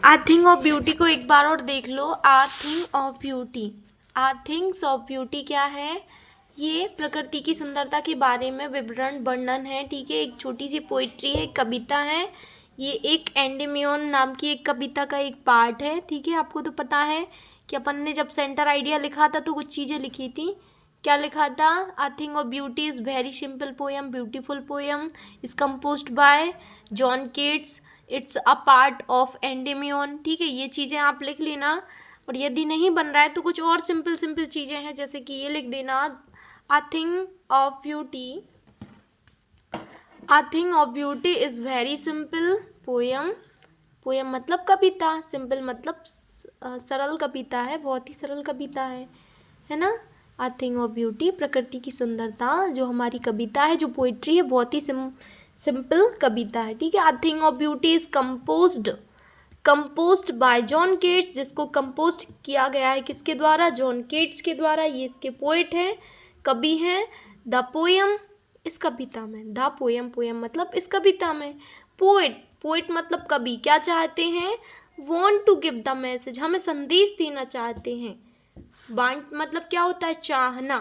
Uh thing of beauty को एक बार और देख लो। A thing of beauty, a things of beauty क्या है? ये प्रकृति की सुंदरता के बारे में विवरण वर्णन है। ठीक है, एक छोटी सी पोइट्री है, एक कविता है। ये एक एंडेमियोन नाम की एक कविता का एक पार्ट है। ठीक है, आपको तो पता है कि अपन ने जब सेंटर आइडिया लिखा था तो कुछ चीज़ें लिखी थी। क्या लिखा था? A thing of beauty is very simple poem, beautiful poem, is composed by John Keats, it's a part of Endymion. ठीक है, ये चीज़ें आप लिख लेना। और यदि नहीं बन रहा है तो कुछ और सिंपल सिंपल चीज़ें हैं, जैसे कि ये लिख देना, a thing of beauty, a thing of beauty is very simple poem. Poem मतलब कविता, सिंपल मतलब सरल कविता है, बहुत ही सरल कविता है ना। आ थिंग ऑफ ब्यूटी, प्रकृति की सुंदरता, जो हमारी कविता है, जो पोइट्री है, बहुत ही सिंपल कविता है। ठीक है, a thing of beauty is composed by John Keats, जिसको कंपोज किया गया है किसके द्वारा? जॉन केट्स के द्वारा। ये इसके पोइट हैं, कवि हैं। द पोएम, इस कविता में, द पोएम, पोएम मतलब इस कविता में। पोइट, पोइट मतलब कवि, क्या चाहते हैं? Want to give the message, हमें संदेश देना चाहते हैं। वांट मतलब क्या होता है? चाहना।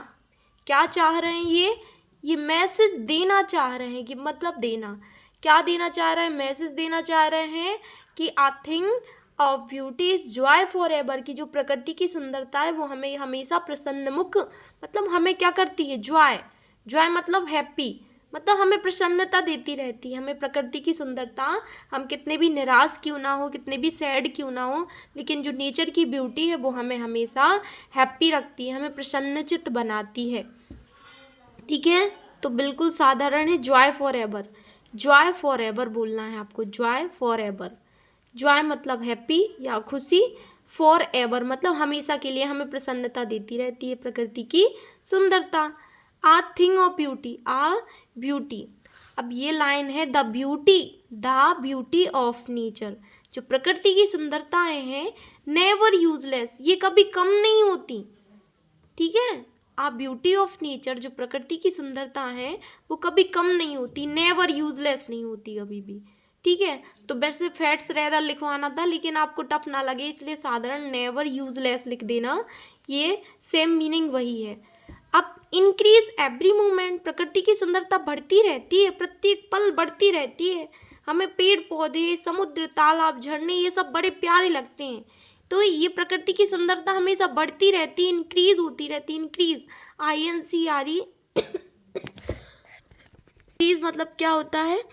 क्या चाह रहे हैं ये मैसेज देना चाह रहे हैं, कि मतलब देना। क्या देना चाह रहे हैं? मैसेज देना चाह रहे हैं कि a thing of beauty is joy for ever, की जो प्रकृति की सुंदरता है वो हमें हमेशा प्रसन्नमुख, मतलब हमें क्या करती है? जॉय, जॉय मतलब हैप्पी, मतलब हमें प्रसन्नता देती रहती है। हमें प्रकृति की सुंदरता, हम कितने भी निराश क्यों ना हो, कितने भी सैड क्यों ना हो, लेकिन जो नेचर की ब्यूटी है वो हमें हमेशा हैप्पी रखती है, हमें प्रसन्नचित्त बनाती है। ठीक है, तो बिल्कुल साधारण है, Joy for ever, Joy for ever बोलना है आपको, जॉय फॉर एवर। जॉय मतलब हैप्पी या खुशी, फॉर एवर मतलब हमेशा के लिए, हमें प्रसन्नता देती रहती है प्रकृति की सुंदरता। A thing of beauty, a beauty, अब ये लाइन है, द ब्यूटी ऑफ नेचर, जो प्रकृति की सुंदरताएं हैं, नेवर यूजलेस, ये कभी कम नहीं होती। ठीक है, आ ब्यूटी ऑफ नेचर, जो प्रकृति की सुंदरता है वो कभी कम नहीं होती, नेवर यूजलेस नहीं होती कभी भी। ठीक है, तो वैसे फैट्स रेदर लिखवाना था, लेकिन आपको टफ ना लगे इसलिए साधारण नेवर यूजलेस लिख देना, ये सेम मीनिंग वही है। अब इंक्रीज एवरी मोमेंट, प्रकृति की सुंदरता बढ़ती रहती है, प्रत्येक पल बढ़ती रहती है। हमें पेड़ पौधे, समुद्र, तालाब, झरने, ये सब बड़े प्यारे लगते हैं। तो ये प्रकृति की सुंदरता हमेशा बढ़ती रहती है, इंक्रीज होती रहती है। इंक्रीज, INCRE, इंक्रीज मतलब क्या होता है?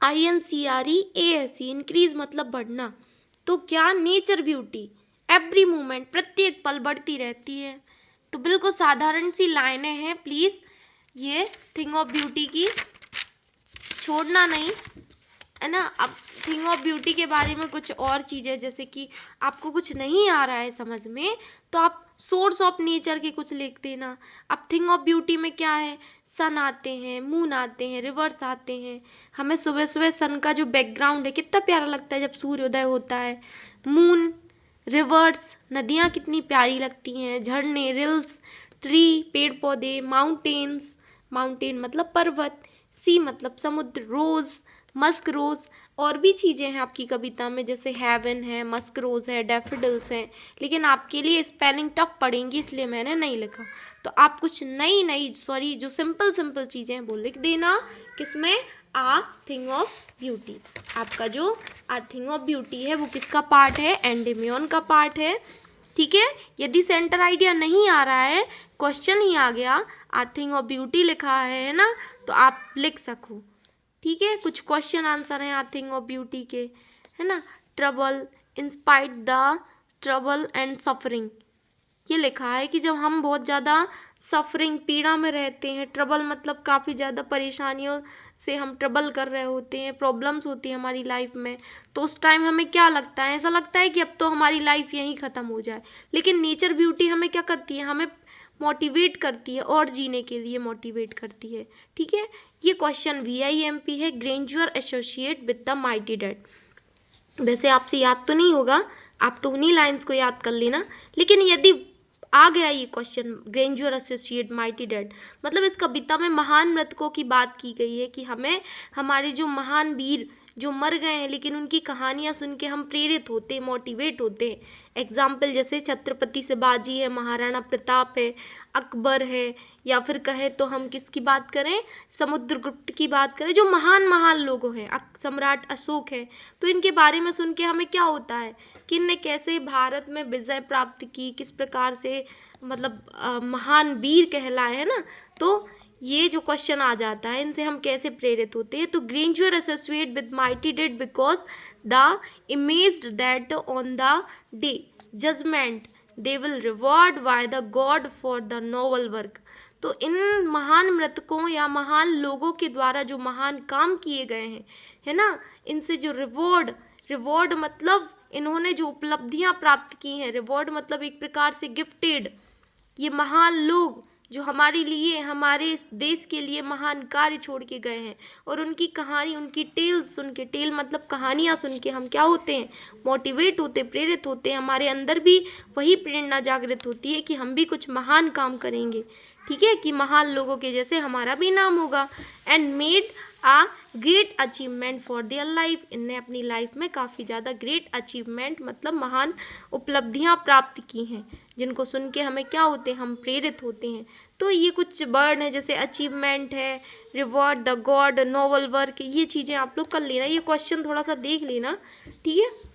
INCREASE, इंक्रीज मतलब बढ़ना। तो क्या? नेचर ब्यूटी एवरी मोमेंट, प्रत्येक पल बढ़ती रहती है। तो बिल्कुल साधारण सी लाइनें हैं, प्लीज़ ये थिंग ऑफ ब्यूटी की छोड़ना नहीं, है ना। अब थिंग ऑफ ब्यूटी के बारे में कुछ और चीज़ें, जैसे कि आपको कुछ नहीं आ रहा है समझ में तो आप सोर्स ऑफ नेचर के कुछ लिख देना। अब थिंग ऑफ ब्यूटी में क्या है? सन आते हैं, मून आते हैं, रिवर्स आते हैं। हमें सुबह सुबह सन का जो बैकग्राउंड है कितना प्यारा लगता है जब सूर्योदय होता है। मून, रिवर्स, नदियाँ कितनी प्यारी लगती हैं, झरने, रिल्स, ट्री, पेड़ पौधे, माउंटेन्स, माउंटेन मतलब पर्वत, सी मतलब समुद्र, रोज़, मस्क रोज़, और भी चीज़ें हैं आपकी कविता में, जैसे हेवन है, मस्क रोज़ है, डैफोडिल्स हैं। लेकिन आपके लिए स्पेलिंग टफ पड़ेंगी इसलिए मैंने नहीं लिखा। तो आप कुछ नई जो सिंपल सिंपल चीज़ें हैं वो लिख देना। किसमें? आ थिंग ऑफ ब्यूटी। आपका जो आ थिंग ऑफ ब्यूटी है वो किसका पार्ट है? एंडेमियोन का पार्ट है। ठीक है, यदि सेंटर आइडिया नहीं आ रहा है, क्वेश्चन ही आ गया, आ थिंग ऑफ ब्यूटी लिखा है ना, तो आप लिख सको। ठीक है, कुछ क्वेश्चन आंसर हैं आ थिंग ऑफ ब्यूटी के, है ना। Trouble, in spite the trouble and suffering, ये लिखा है कि जब हम बहुत ज़्यादा सफरिंग, पीड़ा में रहते हैं, ट्रबल मतलब काफ़ी ज़्यादा परेशानियों से हम ट्रबल कर रहे होते हैं, प्रॉब्लम्स होती है हमारी लाइफ में, तो उस टाइम हमें क्या लगता है? ऐसा लगता है कि अब तो हमारी लाइफ यहीं ख़त्म हो जाए। लेकिन नेचर ब्यूटी हमें क्या करती है? हमें मोटिवेट करती है, और जीने के लिए मोटिवेट करती है। ठीक है, ये क्वेश्चन VIMP है, grandeur associate with the mighty dead. वैसे आपसे याद तो नहीं होगा, आप तो उन्हीं लाइन्स को याद कर लेना, लेकिन यदि आ गया ये क्वेश्चन, ग्रेंजुअर एसोसिएट माइटी डेड, मतलब इस कविता में महान मृतकों की बात की गई है कि हमें हमारे जो महान वीर जो मर गए हैं, लेकिन उनकी कहानियाँ सुन के हम प्रेरित होते हैं, मोटिवेट होते हैं। एग्जाम्पल जैसे छत्रपति शिवाजी है, महाराणा प्रताप है, अकबर है, या फिर कहें तो हम किसकी बात करें, समुद्रगुप्त की बात करें, जो महान महान लोग हैं, सम्राट अशोक है। तो इनके बारे में सुन के हमें क्या होता है कि इनने कैसे भारत में विजय प्राप्त की, किस प्रकार से मतलब महान वीर कहलाए है ना। तो ये जो क्वेश्चन आ जाता है, इनसे हम कैसे प्रेरित होते हैं। तो grandeur associate with mighty dead because the image that on the day judgement they will reward by the god for the noble work. तो इन महान मृतकों या महान लोगों के द्वारा जो महान काम किए गए हैं, है ना, इनसे जो रिवॉर्ड मतलब इन्होंने जो उपलब्धियां प्राप्त की हैं, रिवॉर्ड मतलब एक प्रकार से गिफ्टेड, ये महान लोग जो हमारे लिए, हमारे इस देश के लिए महान कार्य छोड़ के गए हैं, और उनकी कहानी, उनकी टेल्स सुन के, टेल मतलब कहानियाँ सुन के हम क्या होते हैं, मोटिवेट होते, प्रेरित होते हैं। हमारे अंदर भी वही प्रेरणा जागृत होती है कि हम भी कुछ महान काम करेंगे, ठीक है, कि महान लोगों के जैसे हमारा भी नाम होगा। And made a great achievement for their life, इनने अपनी लाइफ में काफ़ी ज़्यादा ग्रेट अचीवमेंट मतलब महान उपलब्धियां प्राप्त की हैं, जिनको सुन के हमें क्या होते हैं, हम प्रेरित होते हैं। तो ये कुछ वर्ड हैं जैसे अचीवमेंट है, reward, the God, noble work, ये चीज़ें आप लोग कर लेना, ये क्वेश्चन थोड़ा सा देख लेना, ठीक है।